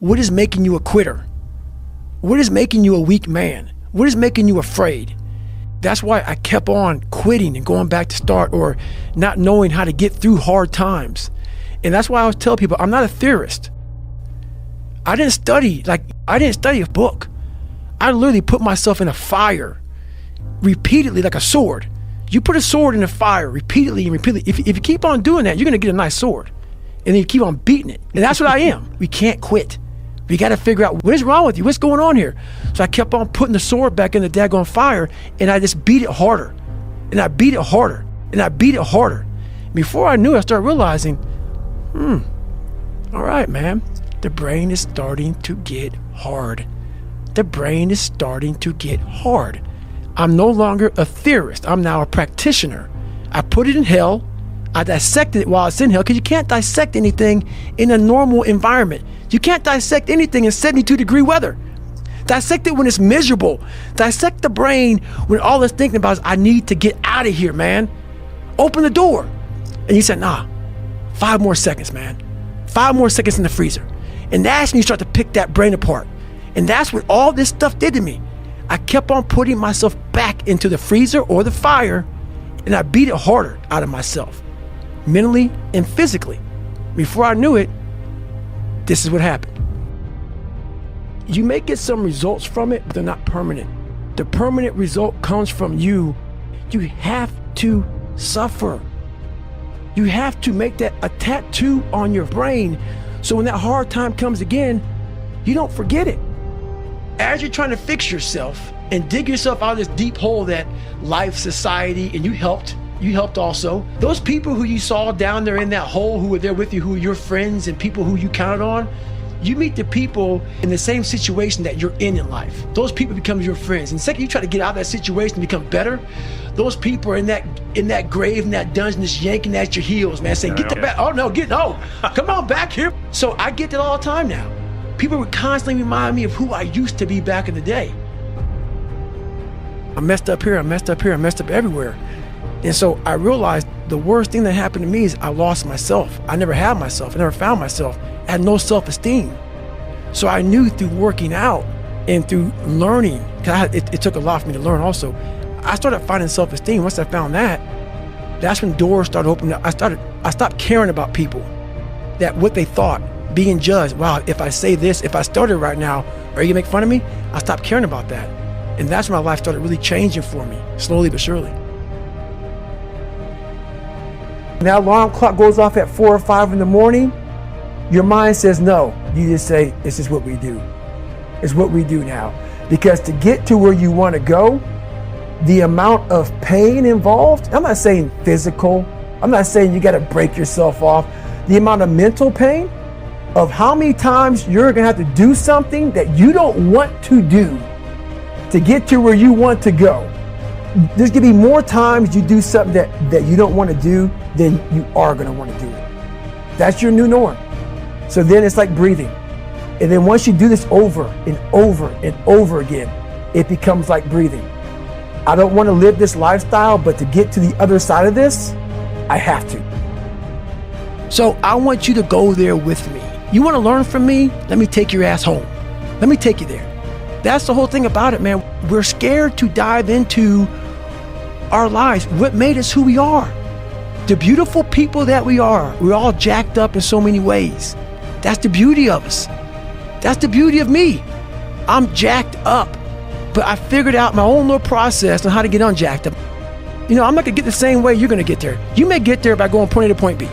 What is making you a quitter? What is making you a weak man? What is making you afraid? That's why I kept on quitting and going back to start, or not knowing how to get through hard times. And that's why I always tell people, I'm not a theorist. I didn't study a book. I literally put myself in a fire repeatedly like a sword. You put a sword in a fire repeatedly and repeatedly. If you keep on doing that, you're going to get a nice sword. And then you keep on beating it. And that's what I am. We can't quit. We got to figure out what is wrong with you. What's going on here? So I kept on putting the sword back in the daggone fire, and I just beat it harder. And I beat it harder. And I beat it harder. Before I knew it, I started realizing, all right, man, the brain is starting to get hard. The brain is starting to get hard. I'm no longer a theorist. I'm now a practitioner. I put it in hell. I dissected it while it's in hell, because you can't dissect anything in a normal environment. You can't dissect anything in 72-degree weather. Dissect it when it's miserable. Dissect the brain when all it's thinking about is, I need to get out of here, man. Open the door. And you said, nah, 5 more seconds, man. 5 more seconds in the freezer. And that's when you start to pick that brain apart. And that's what all this stuff did to me. I kept on putting myself back into the freezer or the fire, and I beat it harder out of myself, mentally and physically. Before I knew it, this is what happened. You may get some results from it, but they're not permanent. The permanent result comes from you. You have to suffer. You have to make that a tattoo on your brain, so when that hard time comes again, you don't forget it. As you're trying to fix yourself and dig yourself out of this deep hole that life, society, and you helped also. Those people who you saw down there in that hole, who were there with you, who were your friends and people who you counted on, you meet the people in the same situation that you're in life. Those people become your friends. And the second you try to get out of that situation and become better, those people are in that grave, in that dungeon, just yanking at your heels, man, saying, get the back. Oh no, come on back here. So I get that all the time now. People would constantly remind me of who I used to be back in the day. I messed up here, I messed up here, I messed up everywhere. And so I realized the worst thing that happened to me is I lost myself. I never had myself. I never found myself. I had no self-esteem. So I knew through working out and through learning, because it took a lot for me to learn also, I started finding self-esteem. Once I found that, that's when doors started opening up. I stopped caring about people, that what they thought, being judged. Wow, if I say this, if I started right now, are you gonna make fun of me? I stopped caring about that. And that's when my life started really changing for me, slowly but surely. Now alarm clock goes off at 4 or 5 in the morning, your mind says no. You just say, this is what we do. It's what we do now. Because to get to where you want to go, the amount of pain involved, I'm not saying physical, I'm not saying you got to break yourself off, the amount of mental pain of how many times you're going to have to do something that you don't want to do to get to where you want to go. There's going to be more times you do something that you don't want to do than you are going to want to do it. That's your new norm. So then it's like breathing. And then once you do this over and over and over again, it becomes like breathing. I don't want to live this lifestyle, but to get to the other side of this, I have to. So I want you to go there with me. You want to learn from me? Let me take your ass home. Let me take you there. That's the whole thing about it, man. We're scared to dive into our lives, what made us who we are. The beautiful people that we are. We're all jacked up in so many ways. That's the beauty of us. That's the beauty of me. I'm jacked up, but I figured out my own little process on how to get unjacked up. You know, I'm not gonna get the same way you're gonna get there. You may get there by going point A to point B.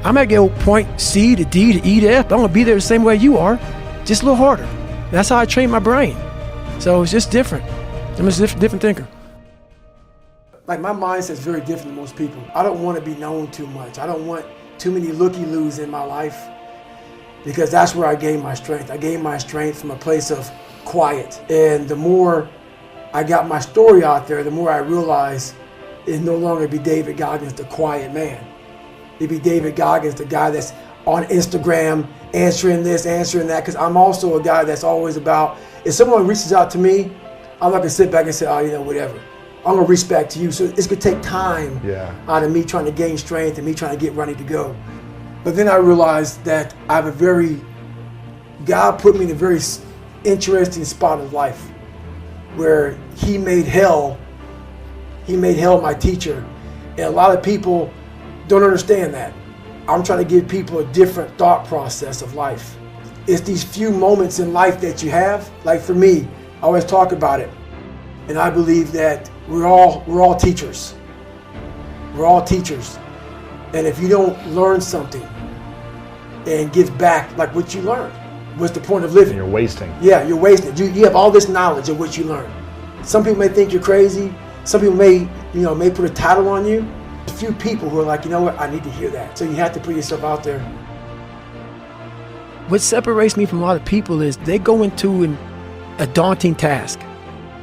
I might go point C to D to E to F, but I'm gonna be there the same way you are, just a little harder. That's how I train my brain. So it's just different. I'm just a different thinker. Like, my mindset's very different than most people. I don't want to be known too much. I don't want too many looky-loos in my life, because that's where I gain my strength. I gain my strength from a place of quiet. And the more I got my story out there, the more I realized it'd no longer be David Goggins, the quiet man. It'd be David Goggins, the guy that's on Instagram, answering this, answering that, because I'm also a guy that's always about, if someone reaches out to me, I'm not gonna sit back and say, oh, you know, whatever. I'm gonna reach back to you. So it's gonna take time out of me trying to gain strength and me trying to get ready to go. But then I realized that I have a very God put me in a very interesting spot of life where he made hell my teacher. And a lot of people don't understand that. I'm trying to give people a different thought process of life. It's these few moments in life that you have. Like for me, I always talk about it. And I believe that we're all teachers. We're all teachers. And if you don't learn something and give back like what you learned, what's the point of living? You're wasting. Yeah, you're wasting. You have all this knowledge of what you learned. Some people may think you're crazy. Some people may put a title on you. A few people who are like, you know what, I need to hear that. So you have to put yourself out there. What separates me from a lot of people is they go into a daunting task,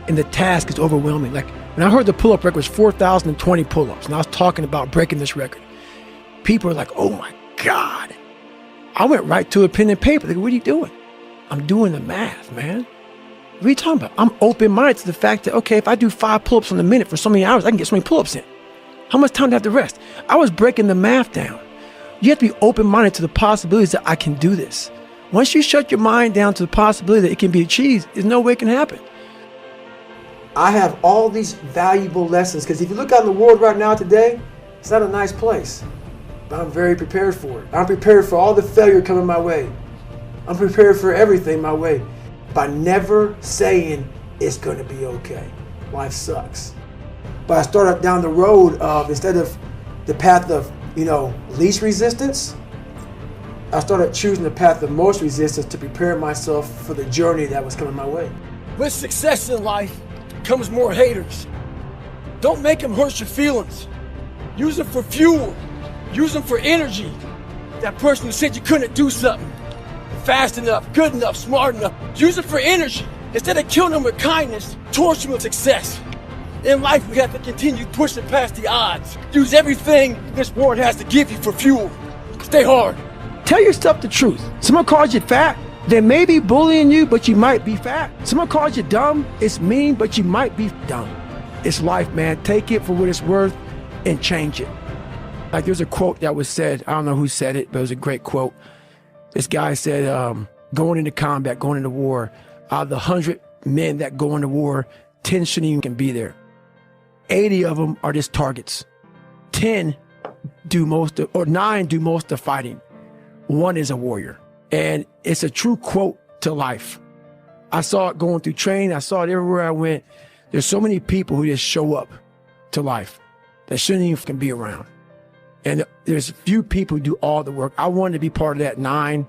and the task is overwhelming. Like when I heard the pull-up record was 4,020 pull-ups, and I was talking about breaking this record, people are like, oh my God. I went right to a pen and paper. Like, what are you doing? I'm doing the math, man. What are you talking about? I'm open-minded to the fact that, okay, if I do 5 pull-ups in a minute for so many hours, I can get so many pull-ups in. How much time do I have to rest? I was breaking the math down. You have to be open-minded to the possibilities that I can do this. Once you shut your mind down to the possibility that it can be achieved, there's no way it can happen. I have all these valuable lessons, because if you look out in the world right now today, it's not a nice place. But I'm very prepared for it. I'm prepared for all the failure coming my way. I'm prepared for everything my way by never saying it's going to be okay. Life sucks. But I started down the road of, instead of the path of, least resistance, I started choosing the path of most resistance to prepare myself for the journey that was coming my way. With success in life comes more haters. Don't make them hurt your feelings. Use them for fuel. Use them for energy. That person who said you couldn't do something fast enough, good enough, smart enough, use it for energy. Instead of killing them with kindness, torch them with success. In life, we have to continue pushing past the odds. Use everything this world has to give you for fuel. Stay hard. Tell yourself the truth. Someone calls you fat, they may be bullying you, but you might be fat. Someone calls you dumb, it's mean, but you might be dumb. It's life, man. Take it for what it's worth and change it. Like there's a quote that was said, I don't know who said it, but it was a great quote. This guy said, going into combat, going into war, out of the 100 men that go into war, 10 shouldn't even be there. 80 of them are just targets. 10 do most of, or 9 do most of the fighting. 1 is a warrior. And it's a true quote to life. I saw it going through training. I saw it everywhere I went. There's so many people who just show up to life that shouldn't even be around. And there's a few people who do all the work. I wanted to be part of that 9,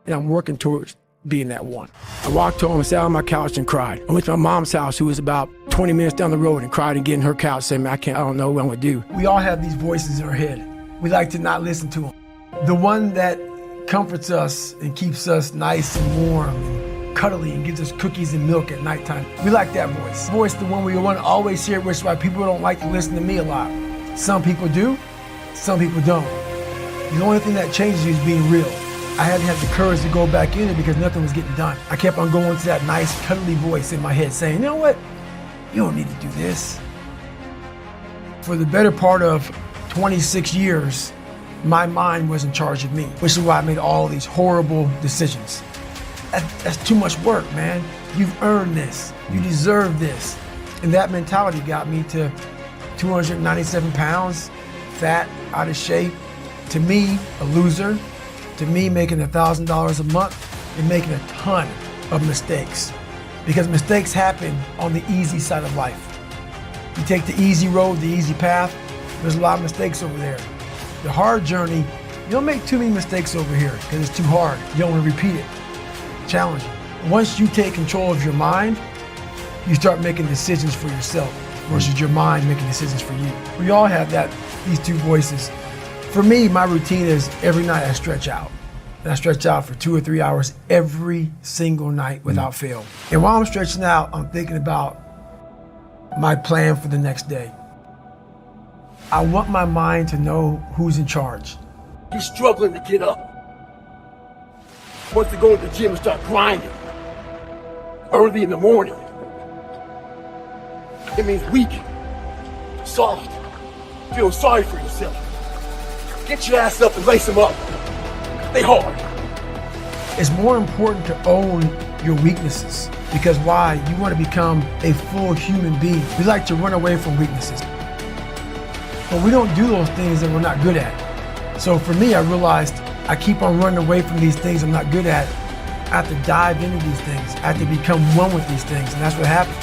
and I'm working towards being that 1. I walked home and sat on my couch and cried. I went to my mom's house, who was about 20 minutes down the road, and cried and get in her couch saying, man, I don't know what I'm gonna do. We all have these voices in our head. We like to not listen to them. The one that comforts us and keeps us nice and warm and cuddly and gives us cookies and milk at nighttime. We like that voice. Voice, the one we want to always hear, which is why people don't like to listen to me a lot. Some people do, some people don't. The only thing that changes you is being real. I had to have the courage to go back in it because nothing was getting done. I kept on going to that nice, cuddly voice in my head saying, you know what? You don't need to do this. For the better part of 26 years, my mind was in charge of me, which is why I made all these horrible decisions. That's too much work, man. You've earned this. You deserve this. And that mentality got me to 297 pounds, fat, out of shape. To me, a loser. To me, making $1,000 a month and making a ton of mistakes. Because mistakes happen on the easy side of life. You take the easy road, the easy path, there's a lot of mistakes over there. The hard journey, you don't make too many mistakes over here because it's too hard. You don't want to repeat it. Challenging. Once you take control of your mind, you start making decisions for yourself versus your mind making decisions for you. We all have these two voices. For me, my routine is every night I stretch out. And I stretch out for 2 or 3 hours every single night without fail. And while I'm stretching out, I'm thinking about my plan for the next day. I want my mind to know who's in charge. You're struggling to get up. Want to go to the gym and start grinding early in the morning. It means weak, soft, feel sorry for yourself. Get your ass up and lace them up. Stay hard. It's more important to own your weaknesses, because why? You want to become a full human being. We like to run away from weaknesses, but we don't do those things that we're not good at. So for me, I realized I keep on running away from these things I'm not good at. I have to dive into these things. I have to become one with these things, and that's what happened.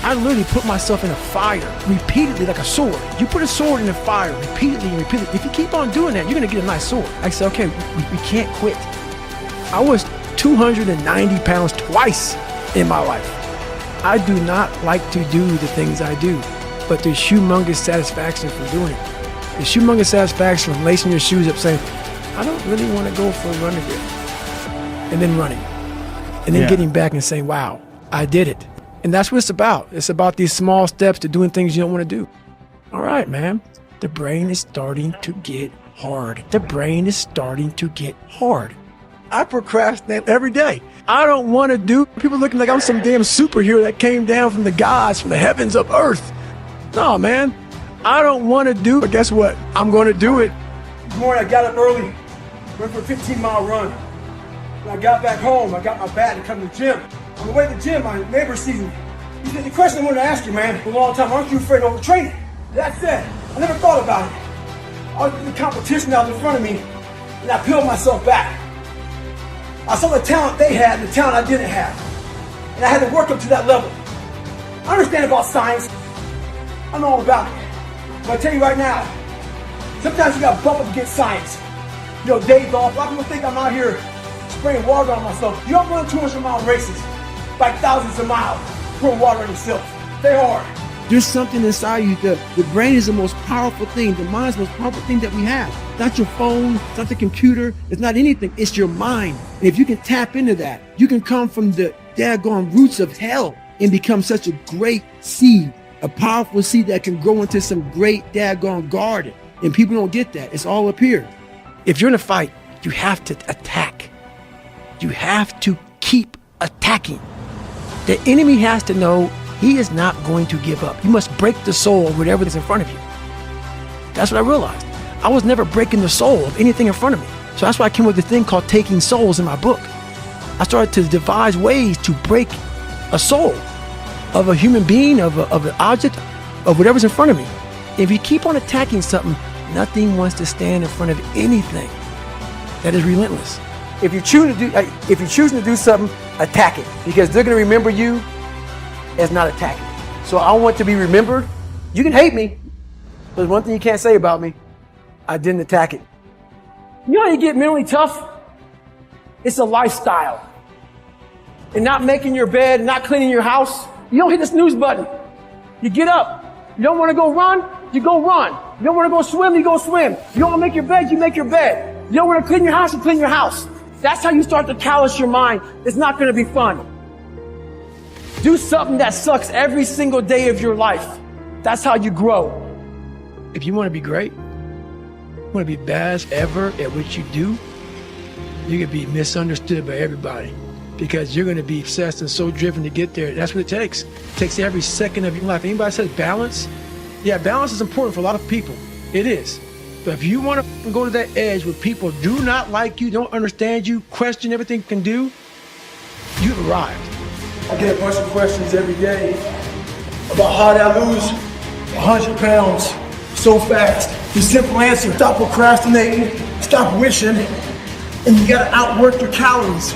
I literally put myself in a fire repeatedly, like a sword. You put a sword in a fire repeatedly and repeatedly. If you keep on doing that, you're gonna get a nice sword. I said, okay, we can't quit. I was 290 pounds twice in my life. I do not like to do the things I do, but there's humongous satisfaction from doing it. There's humongous satisfaction from lacing your shoes up saying, I don't really want to go for a run today. And then running. And then getting back and saying, wow, I did it. And that's what it's about. It's about these small steps to doing things you don't want to do. All right, man. The brain is starting to get hard. The brain is starting to get hard. I procrastinate every day. I don't want to do. People looking like I'm some damn superhero that came down from the gods, from the heavens of earth. No, man. I don't want to do, but guess what? I'm going to do it. This morning I got up early, went for a 15-mile run. When I got back home, I got my bat and come to the gym. On the way to the gym, my neighbor sees me. He said, the question I wanted to ask you, man, for a long time, aren't you afraid of overtraining? That said, I never thought about it. I was in the competition that was in front of me, and I peeled myself back. I saw the talent they had and the talent I didn't have. And I had to work up to that level. I understand about science. I know all about it. But I tell you right now, sometimes you got to bump up against science. You know, days off. A lot of people think I'm out here spraying water on myself. You don't run 200-mile races by thousands of miles pouring water on yourself. Stay hard. There's something inside you. The brain is the most powerful thing. The mind is the most powerful thing that we have. It's not your phone. It's not the computer. It's not anything. It's your mind. And if you can tap into that, you can come from the daggone roots of hell and become such a great seed, a powerful seed that can grow into some great daggone garden. And people don't get that. It's all up here. If you're in a fight, you have to attack. You have to keep attacking. The enemy has to know he is not going to give up. You must break the soul of whatever is in front of you. That's what I realized. I was never breaking the soul of anything in front of me. So that's why I came up with this thing called Taking Souls in my book. I started to devise ways to break a soul of a human being, of an object, of whatever's in front of me. If you keep on attacking something, nothing wants to stand in front of anything. That is relentless. If you're choosing to do something, attack it, because they're going to remember you as not attacking. So I want to be remembered. You can hate me, but there's one thing you can't say about me. I didn't attack it. You know how you get mentally tough? It's a lifestyle. And not making your bed, not cleaning your house. You don't hit the snooze button. You get up. You don't want to go run, you go run. You don't want to go swim, you go swim. You don't want to make your bed, you make your bed. You don't want to clean your house, you clean your house. That's how you start to callous your mind. It's not going to be fun. Do something that sucks every single day of your life. That's how you grow. If you want to be great, you want to be best ever at what you do, you're going to be misunderstood by everybody, because you're going to be obsessed and so driven to get there. That's what it takes. It takes every second of your life. Anybody says balance? Yeah, balance is important for a lot of people. It is. But if you want to go to that edge where people do not like you, don't understand you, question everything you can do, you've arrived. I get a bunch of questions every day about how did I lose 100 pounds so fast. The simple answer, stop procrastinating, stop wishing, and you gotta outwork your calories.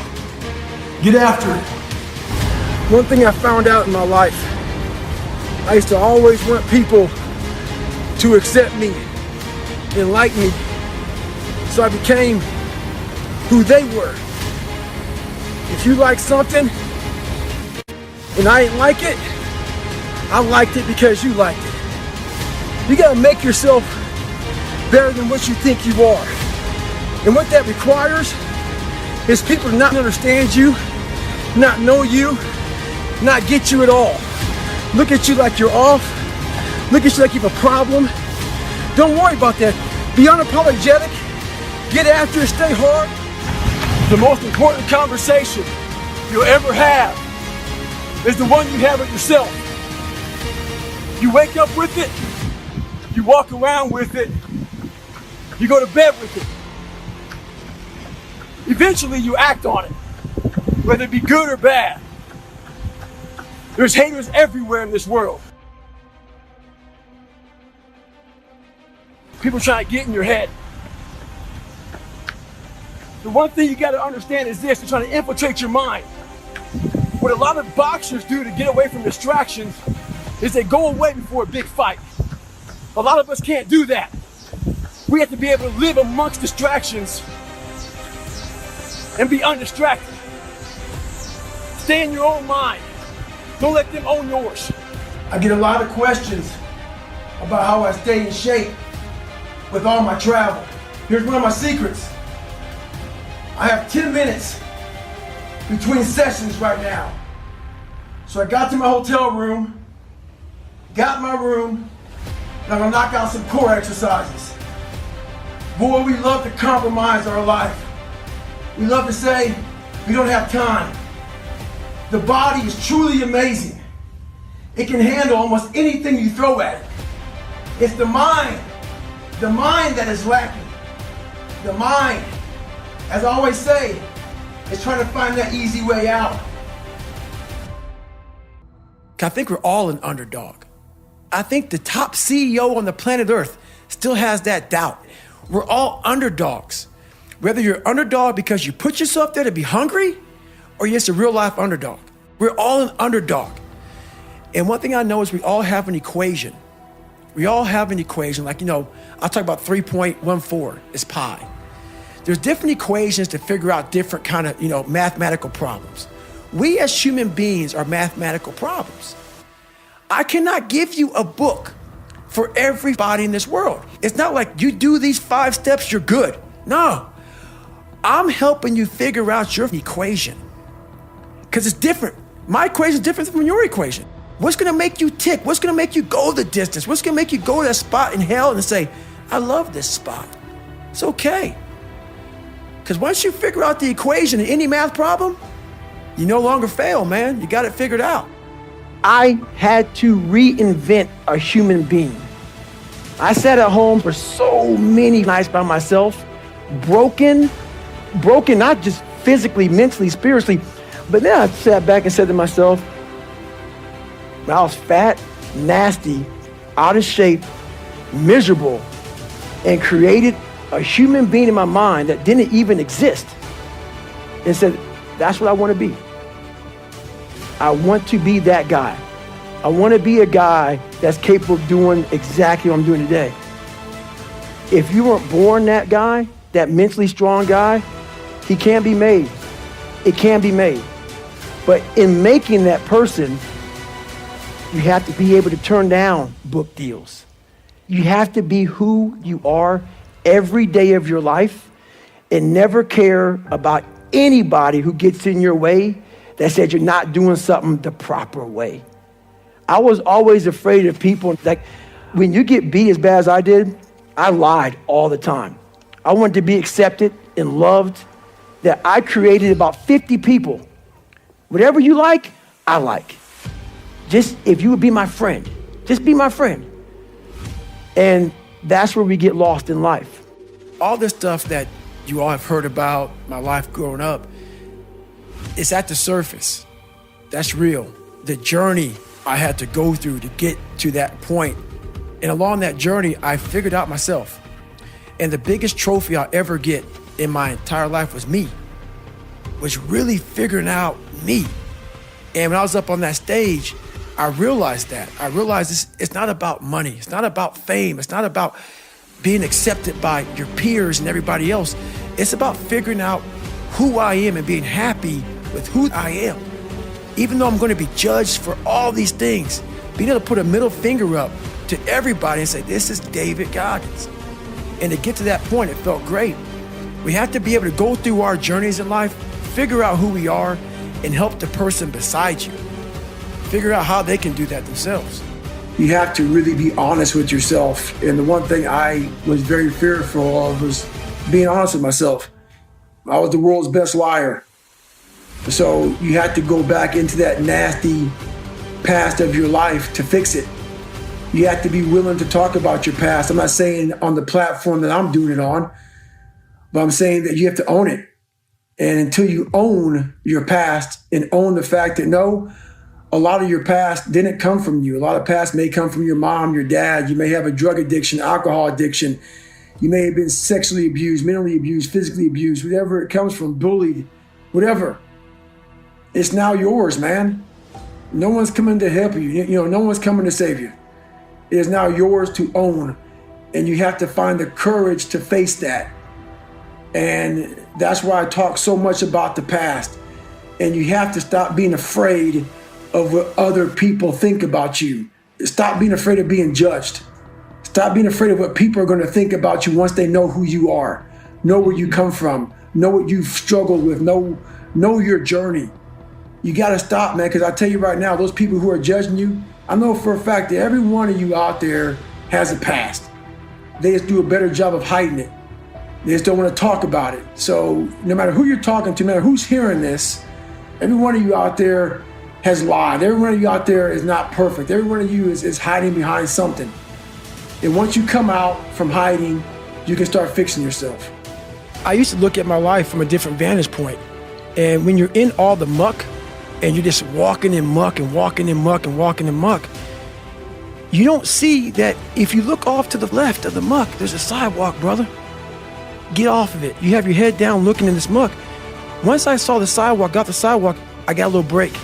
Get after it. One thing I found out in my life, I used to always want people to accept me and like me. So I became who they were. If you like something and I ain't like it, I liked it because you liked it. You gotta make yourself better than what you think you are. And what that requires is people to not understand you, not know you, not get you at all. Look at you like you're off. Look at you like you have a problem. Don't worry about that. Be unapologetic. Get after it. Stay hard. The most important conversation you'll ever have is the one you have with yourself. You wake up with it. You walk around with it. You go to bed with it. eventually you act on it, whether it be good or bad. There's haters everywhere in this world. People trying to get in your head. The one thing you got to understand is this: they're trying to infiltrate your mind. What a lot of boxers do to get away from distractions is they go away before a big fight. A lot of us can't do that. We have to be able to live amongst distractions and be undistracted. Stay in your own mind. Don't let them own yours. I get a lot of questions about how I stay in shape with all my travel. Here's one of my secrets. I have 10 minutes between sessions right now. So I got to my hotel room, got in my room, and I'm gonna knock out some core exercises. Boy, we love to compromise our life. We love to say we don't have time. The body is truly amazing. It can handle almost anything you throw at it. It's the mind that is lacking. The mind, as I always say, is trying to find that easy way out. I think we're all an underdog. I think the top CEO on the planet Earth still has that doubt. We're all underdogs. Whether you're underdog because you put yourself there to be hungry, or you're just a real life underdog. We're all an underdog. And one thing I know is we all have an equation. We all have an equation. Like, I'll talk about 3.14 is pi. There's different equations to figure out different kind of, mathematical problems. We as human beings are mathematical problems. I cannot give you a book for everybody in this world. It's not like you do these 5 steps, you're good. No, I'm helping you figure out your equation because it's different. My equation is different from your equation. What's gonna make you tick? What's gonna make you go the distance? What's gonna make you go to that spot in hell and say, I love this spot? It's okay. Because once you figure out the equation in any math problem, you no longer fail, man. You got it figured out. I had to reinvent a human being. I sat at home for so many nights by myself, broken, not just physically, mentally, spiritually, but then I sat back and said to myself, I was fat, nasty, out of shape, miserable, and created a human being in my mind that didn't even exist and said, that's what I want to be. I want to be that guy. I want to be a guy that's capable of doing exactly what I'm doing today. If you weren't born that guy, that mentally strong guy, he can be made. It can be made. But in making that person, you have to be able to turn down book deals. You have to be who you are every day of your life and never care about anybody who gets in your way that said you're not doing something the proper way. I was always afraid of people. Like when you get beat as bad as I did, I lied all the time. I wanted to be accepted and loved, that I created about 50 people. Whatever you like, I like. Just if you would be my friend, just be my friend. And that's where we get lost in life. All this stuff that you all have heard about, my life growing up, it's at the surface. That's real. The journey I had to go through to get to that point. And along that journey, I figured out myself. And the biggest trophy I'll ever get in my entire life was really figuring out me. And when I was up on that stage, I realized that. I realized it's not about money. It's not about fame. It's not about being accepted by your peers and everybody else. It's about figuring out who I am and being happy with who I am. Even though I'm going to be judged for all these things, being able to put a middle finger up to everybody and say, this is David Goggins. And to get to that point, it felt great. We have to be able to go through our journeys in life, figure out who we are, and help the person beside you figure out how they can do that themselves. You have to really be honest with yourself. And the one thing I was very fearful of was being honest with myself. I was the world's best liar. So you have to go back into that nasty past of your life to fix it. You have to be willing to talk about your past. I'm not saying on the platform that I'm doing it on, but I'm saying that you have to own it. And until you own your past and own the fact that no, a lot of your past didn't come from you. A lot of past may come from your mom, your dad. You may have a drug addiction, alcohol addiction. You may have been sexually abused, mentally abused, physically abused, whatever it comes from, bullied, whatever. It's now yours, man. No one's coming to help you. No one's coming to save you. It is now yours to own. And you have to find the courage to face that. And that's why I talk so much about the past. And you have to stop being afraid of what other people think about you. Stop being afraid of being judged. Stop being afraid of what people are going to think about you once they know who you are, know where you come from, know what you've struggled with, know your journey. You got to stop, man, because I tell you right now, those people who are judging you, I know for a fact that every one of you out there has a past. They just do a better job of hiding it. They just don't want to talk about it. So no matter who you're talking to, no matter who's hearing this, every one of you out there has lied. Every one of you out there is not perfect. Every one of you is hiding behind something. And once you come out from hiding, you can start fixing yourself. I used to look at my life from a different vantage point. And when you're in all the muck and you're just walking in muck and walking in muck and walking in muck, you don't see that if you look off to the left of the muck, there's a sidewalk, brother. Get off of it. You have your head down looking in this muck. Once I saw the sidewalk, got the sidewalk, I got a little break.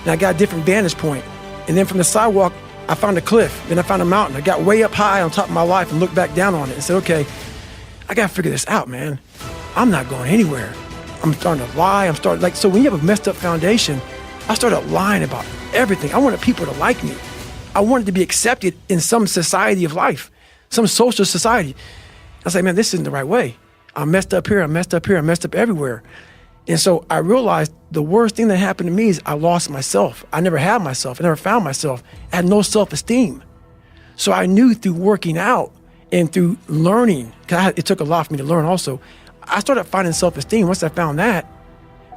And I got a different vantage point. And then from the sidewalk, I found a cliff. Then I found a mountain. I got way up high on top of my life and looked back down on it and said, okay, I got to figure this out, man. I'm not going anywhere. I'm starting to lie. So when you have a messed up foundation, I started lying about everything. I wanted people to like me. I wanted to be accepted in some society of life, some social society. I was like, man, this isn't the right way. I messed up here. I messed up here. I messed up everywhere. And so I realized the worst thing that happened to me is I lost myself. I never had myself. I never found myself. I had no self-esteem. So I knew through working out and through learning, because it took a lot for me to learn also, I started finding self-esteem. Once I found that,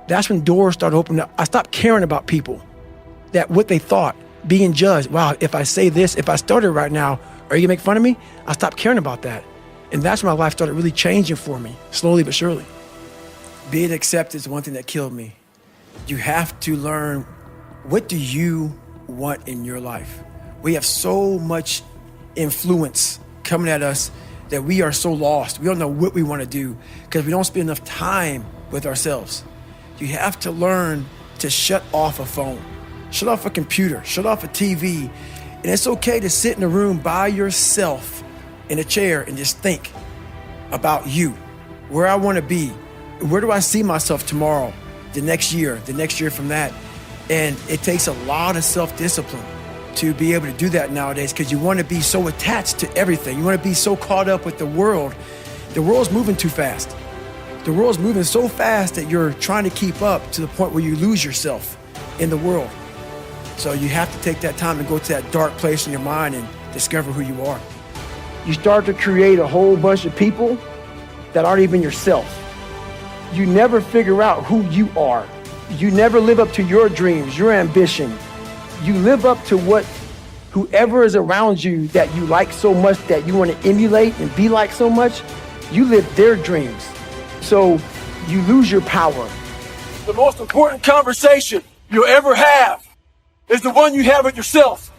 that's when doors started opening up. I stopped caring about people, that what they thought, being judged. Wow, if I say this, if I started right now, are you gonna make fun of me? I stopped caring about that. And that's when my life started really changing for me, slowly but surely. Being accepted is one thing that killed me. You have to learn, what do you want in your life? We have so much influence coming at us that we are so lost. We don't know what we want to do because we don't spend enough time with ourselves. You have to learn to shut off a phone, shut off a computer, shut off a TV. And it's okay to sit in a room by yourself in a chair and just think about you, where I want to be. Where do I see myself tomorrow, the next year from that? And it takes a lot of self-discipline to be able to do that nowadays because you want to be so attached to everything. You want to be so caught up with the world. The world's moving too fast. The world's moving so fast that you're trying to keep up to the point where you lose yourself in the world. So you have to take that time and go to that dark place in your mind and discover who you are. You start to create a whole bunch of people that aren't even yourself. You never figure out who you are. You never live up to your dreams, your ambition. You live up to what whoever is around you that you like so much, that you want to emulate and be like so much, you live their dreams. So you lose your power. The most important conversation you'll ever have is the one you have with yourself.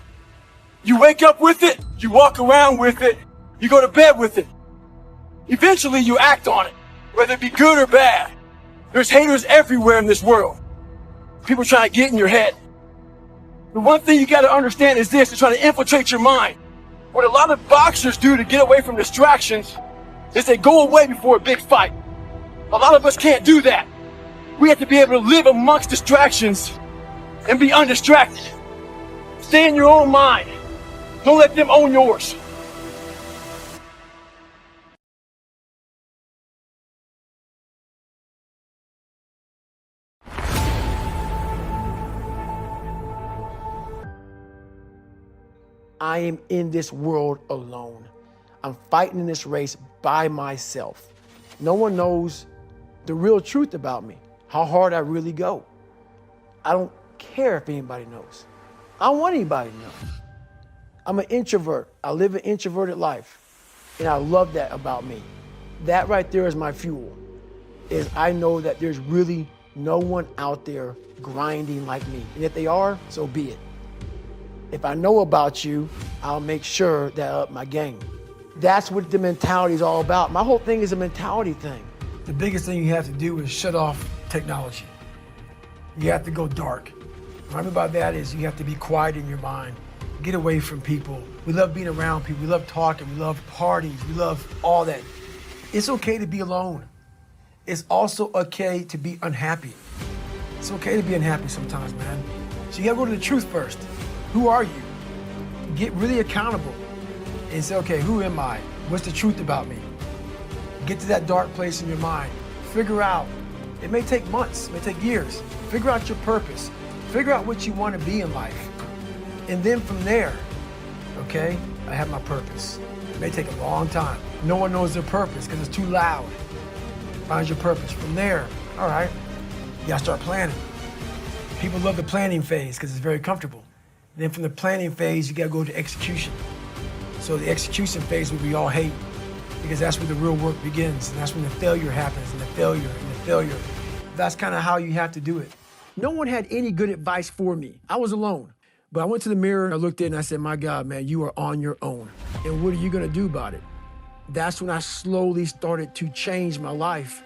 You wake up with it, you walk around with it, you go to bed with it. Eventually you act on it, whether it be good or bad. There's haters everywhere in this world. People trying to get in your head. The one thing you got to understand is this: they're trying to infiltrate your mind. What a lot of boxers do to get away from distractions is they go away before a big fight. A lot of us can't do that. We have to be able to live amongst distractions and be undistracted. Stay in your own mind. Don't let them own yours. I am in this world alone. I'm fighting in this race by myself. No one knows the real truth about me, how hard I really go. I don't care if anybody knows. I don't want anybody to know. I'm an introvert. I live an introverted life, and I love that about me. That right there is my fuel. is I know that there's really no one out there grinding like me. And if they are, so be it. If I know about you, I'll make sure that I up my game. That's what the mentality is all about. My whole thing is a mentality thing. The biggest thing you have to do is shut off technology. You have to go dark. What I mean by that is you have to be quiet in your mind. Get away from people. We love being around people. We love talking. We love parties. We love all that. It's okay to be alone. It's also okay to be unhappy. It's okay to be unhappy sometimes, man. So you gotta go to the truth first. Who are you? Get really accountable and say, okay, who am I? What's the truth about me? Get to that dark place in your mind. Figure out. It may take months, it may take years. Figure out your purpose. Figure out what you want to be in life. And then from there, okay, I have my purpose. It may take a long time. No one knows their purpose because it's too loud. Find your purpose. From there, all right, you gotta start planning. People love the planning phase because it's very comfortable. Then from the planning phase, you gotta go to execution. So the execution phase we all hate because that's where the real work begins. And that's when the failure happens and the failure and the failure. That's kind of how you have to do it. No one had any good advice for me. I was alone. But I went to the mirror and I looked in and I said, my God, man, you are on your own. And what are you gonna do about it? That's when I slowly started to change my life.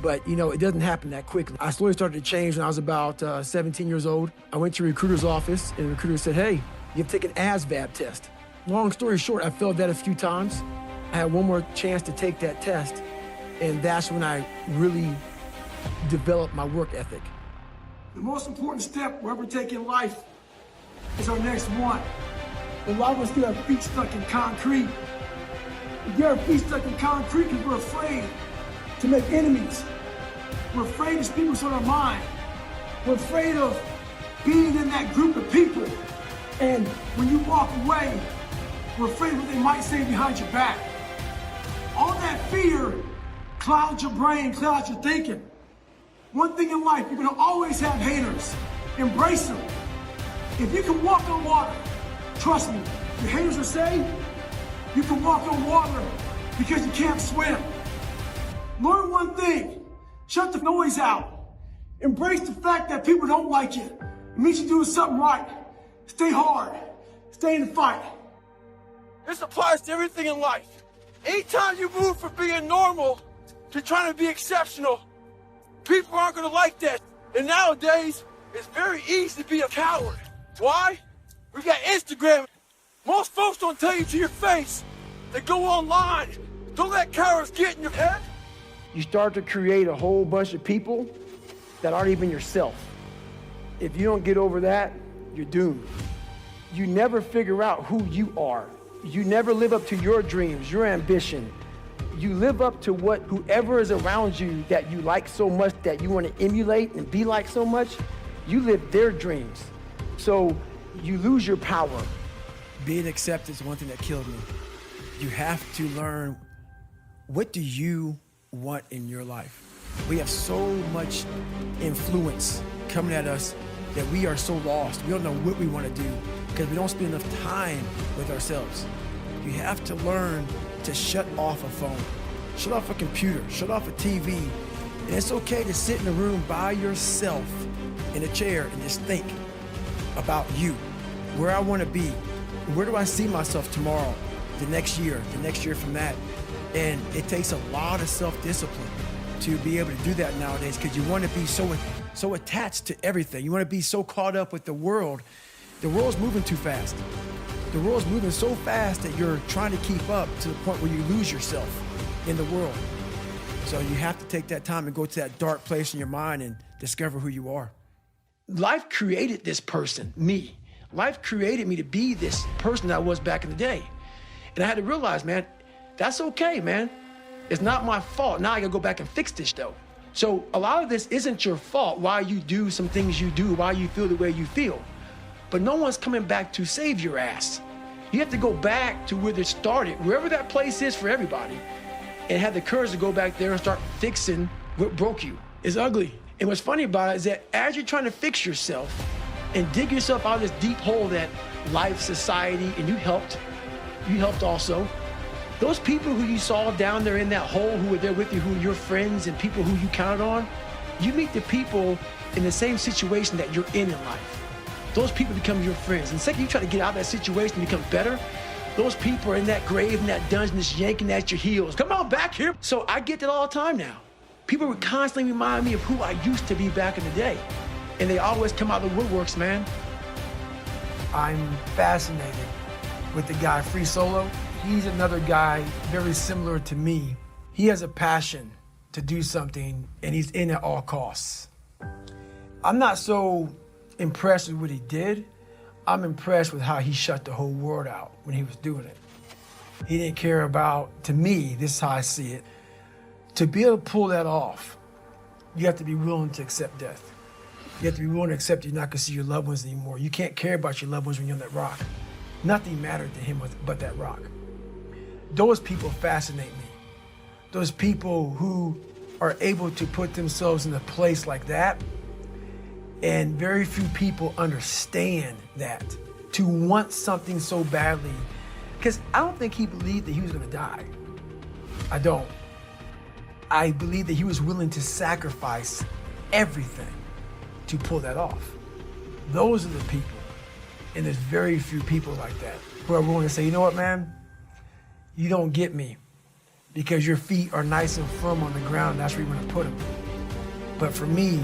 But you know, it doesn't happen that quickly. I slowly started to change when I was about 17 years old. I went to a recruiter's office and the recruiter said, hey, you have to take an ASVAB test. Long story short, I failed that a few times. I had one more chance to take that test. And that's when I really developed my work ethic. The most important step we'll ever take in life is our next one. A lot of us get our feet stuck in concrete. We get our feet stuck in concrete because we're afraid to make enemies. We're afraid to speak what's on our mind. We're afraid of being in that group of people. And when you walk away, we're afraid of what they might say behind your back. All that fear clouds your brain, clouds your thinking. One thing in life, you're gonna always have haters. Embrace them. If you can walk on water, trust me, your haters will say you can walk on water because you can't swim. Learn one thing, shut the noise out. Embrace the fact that people don't like you. It means you're doing something right. Stay hard, stay in the fight. This applies to everything in life. Anytime you move from being normal to trying to be exceptional, people aren't gonna like that. And nowadays, it's very easy to be a coward. Why? We got Instagram. Most folks don't tell you to your face. They go online. Don't let cowards get in your head. You start to create a whole bunch of people that aren't even yourself. If you don't get over that, you're doomed. You never figure out who you are. You never live up to your dreams, your ambition. You live up to what whoever is around you that you like so much, that you want to emulate and be like so much, you live their dreams. So you lose your power. Being accepted is one thing that killed me. You have to learn, what do you want in your life? We have so much influence coming at us that we are so lost. We don't know what we want to do because we don't spend enough time with ourselves. You have to learn to shut off a phone, shut off a computer, shut off a TV. And it's okay to sit in a room by yourself in a chair and just think about you, where I want to be, where do I see myself tomorrow, the next year from that. And it takes a lot of self-discipline to be able to do that nowadays because you want to be so attached to everything. You want to be so caught up with the world. The world's moving too fast. The world's moving so fast that you're trying to keep up to the point where you lose yourself in the world. So you have to take that time and go to that dark place in your mind and discover who you are. Life created this person, me. Life created me to be this person that I was back in the day. And I had to realize, man, that's okay, man. It's not my fault. Now I gotta go back and fix this though. So a lot of this isn't your fault, why you do some things you do, why you feel the way you feel. But no one's coming back to save your ass. You have to go back to where it started, wherever that place is for everybody, and have the courage to go back there and start fixing what broke you. It's ugly. And what's funny about it is that as you're trying to fix yourself and dig yourself out of this deep hole that life, society, and you helped also, Those people who you saw down there in that hole, who were there with you, who are your friends and people who you counted on, you meet the people in the same situation that you're in life. Those people become your friends. And the second you try to get out of that situation and become better, those people are in that grave, in that dungeon, just yanking at your heels. Come on, back here. So I get that all the time now. People would constantly remind me of who I used to be back in the day. And they always come out of the woodworks, man. I'm fascinated with the guy Free Solo. He's another guy very similar to me. He has a passion to do something and he's in at all costs. I'm not so impressed with what he did. I'm impressed with how he shut the whole world out when he was doing it. He didn't care about, to me, this is how I see it, to be able to pull that off, you have to be willing to accept death. You have to be willing to accept you're not gonna see your loved ones anymore. You can't care about your loved ones when you're on that rock. Nothing mattered to him but that rock. Those people fascinate me. Those people who are able to put themselves in a place like that, and very few people understand that, to want something so badly. Because I don't think he believed that he was gonna die. I don't. I believe that he was willing to sacrifice everything to pull that off. Those are the people, and there's very few people like that, who are willing to say, you know what, man? You don't get me because your feet are nice and firm on the ground, and that's where you're gonna put them. But for me,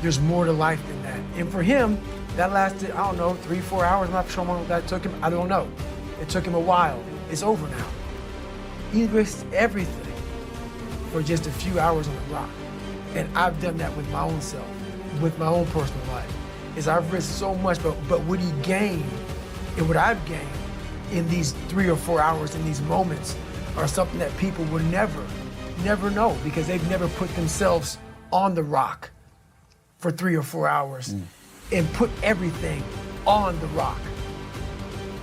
there's more to life than that. And for him, that lasted, I don't know, 3-4 hours. I'm not sure how long that took him. I don't know. It took him a while. It's over now. He risked everything for just a few hours on the rock. And I've done that with my own self, with my own personal life, is I've risked so much, but what he gained and what I've gained in these 3 or 4 hours, in these moments, are something that people will never know, because they've never put themselves on the rock for 3 or 4 hours and put everything on the rock.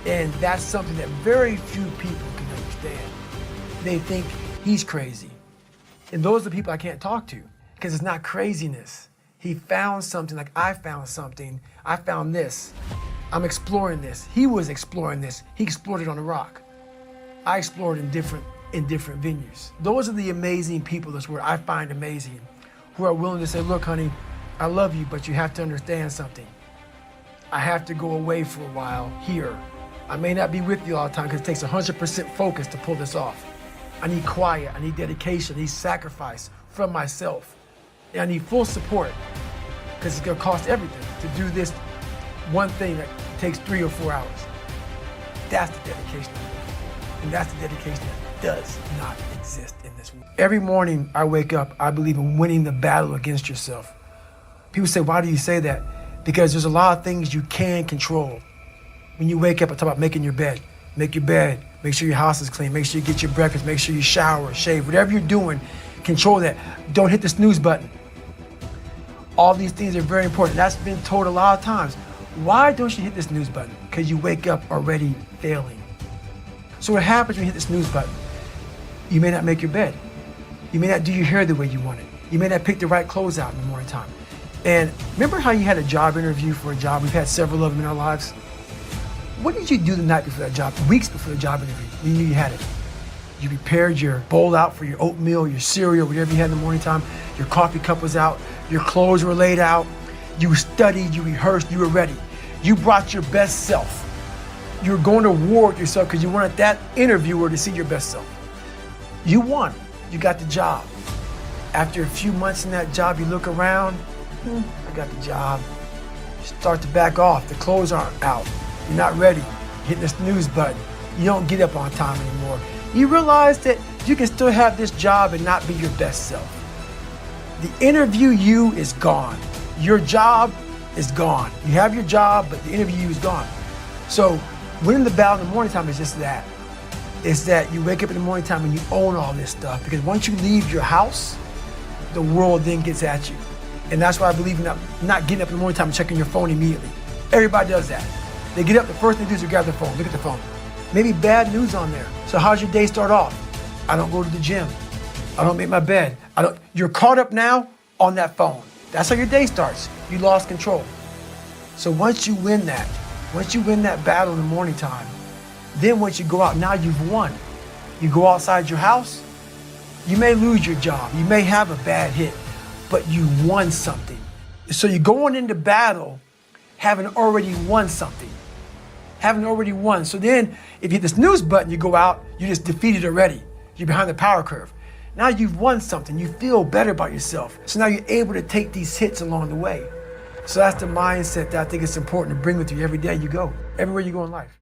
And that's something that very few people can understand. They think he's crazy. And those are the people I can't talk to, because it's not craziness. He found something like I found something. I found this. I'm exploring this. He was exploring this. He explored it on the rock. I explored in different venues. Those are the amazing people, that's what I find amazing, who are willing to say, look, honey, I love you, but you have to understand something. I have to go away for a while here. I may not be with you all the time because it takes 100% focus to pull this off. I need quiet, I need dedication, I need sacrifice from myself. And I need full support, because it's gonna cost everything to do this one thing that takes 3 or 4 hours. That's the dedication. And that's the dedication that does not exist in this world. Every morning I wake up, I believe in winning the battle against yourself. People say, why do you say that? Because there's a lot of things you can control. When you wake up, I talk about making your bed. Make your bed, make sure your house is clean, make sure you get your breakfast, make sure you shower, shave, whatever you're doing, control that. Don't hit the snooze button. All these things are very important. That's been told a lot of times. Why don't you hit the snooze button? Because you wake up already failing. So what happens when you hit the snooze button? You may not make your bed. You may not do your hair the way you want it. You may not pick the right clothes out in the morning time. And remember how you had a job interview for a job? We've had several of them in our lives. What did you do the night before that job, weeks before the job interview? You knew you had it. You prepared your bowl out for your oatmeal, your cereal, whatever you had in the morning time. Your coffee cup was out. Your clothes were laid out. You studied, you rehearsed, you were ready. You brought your best self. You were going to war with yourself because you wanted that interviewer to see your best self. You won. You got the job. After a few months in that job, you look around, I got the job. You start to back off. The clothes aren't out. You're not ready. You're hitting the snooze button. You don't get up on time anymore. You realize that you can still have this job and not be your best self. The interview you is gone. Your job is gone. You have your job, but the interview you is gone. So winning the battle in the morning time is just that. It's that you wake up in the morning time and you own all this stuff, because once you leave your house, the world then gets at you. And that's why I believe in not getting up in the morning time and checking your phone immediately. Everybody does that. They get up, the first thing they do is grab their phone, look at the phone. Maybe bad news on there. So how's your day start off? I don't go to the gym. I don't make my bed. You're caught up now on that phone. That's how your day starts. You lost control. So once you win that battle in the morning time, then once you go out, now you've won. You go outside your house, you may lose your job, you may have a bad hit, but you won something. So you're going into battle having already won something. Having already won. So then if you hit the snooze button, you go out, you just defeated already. You're behind the power curve. Now you've won something. You feel better about yourself. So now you're able to take these hits along the way. So that's the mindset that I think it's important to bring with you every day you go, everywhere you go in life.